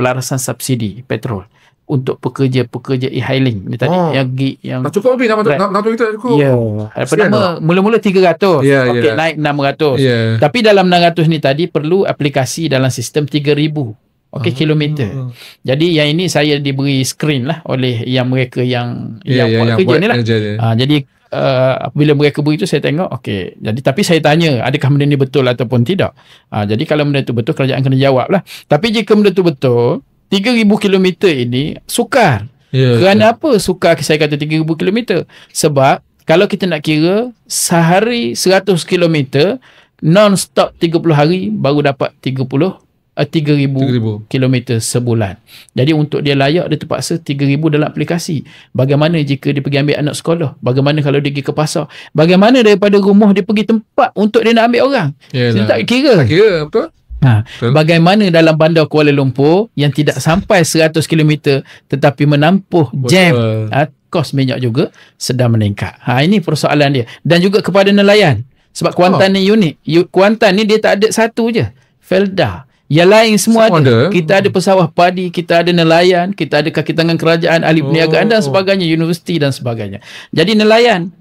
pelarasan subsidi petrol untuk pekerja-pekerja e-hailing ni tadi, yang gig yang tak cukup habis nama kita tak cukup. ya, pertama mula-mula 300, okey, naik 600. Tapi dalam 600 ni tadi perlu aplikasi dalam sistem 3000 kilometer. Jadi yang ini saya diberi screen lah oleh yang mereka yang buat kerja ni lah. Jadi apabila mereka beri itu, saya tengok okey. Jadi tapi saya tanya adakah benda ni betul ataupun tidak. Jadi kalau benda itu betul, kerajaan kena jawab lah. Tapi jika benda itu betul, 3,000 kilometer ini sukar. Kerana apa sukar saya kata 3,000 kilometer? Sebab kalau kita nak kira sehari 100 kilometer non-stop 30 hari baru dapat 3,000 kilometer sebulan. Jadi untuk dia layak, dia terpaksa 3,000 dalam aplikasi. Bagaimana jika dia pergi ambil anak sekolah? Bagaimana kalau dia pergi ke pasar? Bagaimana daripada rumah dia pergi tempat untuk dia nak ambil orang? Dia tak kira. Betul. Bagaimana dalam bandar Kuala Lumpur yang tidak sampai 100 km tetapi menampuh jam, kos minyak juga sedang meningkat. Ini persoalan dia. Dan juga kepada nelayan. Sebab Kuantan ni unik. Kuantan ni dia tak ada satu je, Felda. Yang lain semua ada. Kita ada pesawah padi, kita ada nelayan, kita ada kaki tangan kerajaan, ahli perniagaan dan sebagainya, universiti dan sebagainya. Jadi nelayan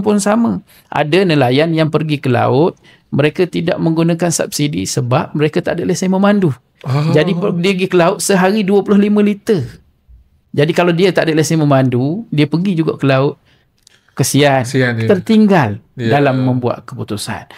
pun sama. Ada nelayan yang pergi ke laut, mereka tidak menggunakan subsidi sebab mereka tak ada lesen memandu. Jadi dia pergi ke laut sehari 25 liter. Jadi kalau dia tak ada lesen memandu, dia pergi juga ke laut, kesian tertinggal dalam membuat keputusan.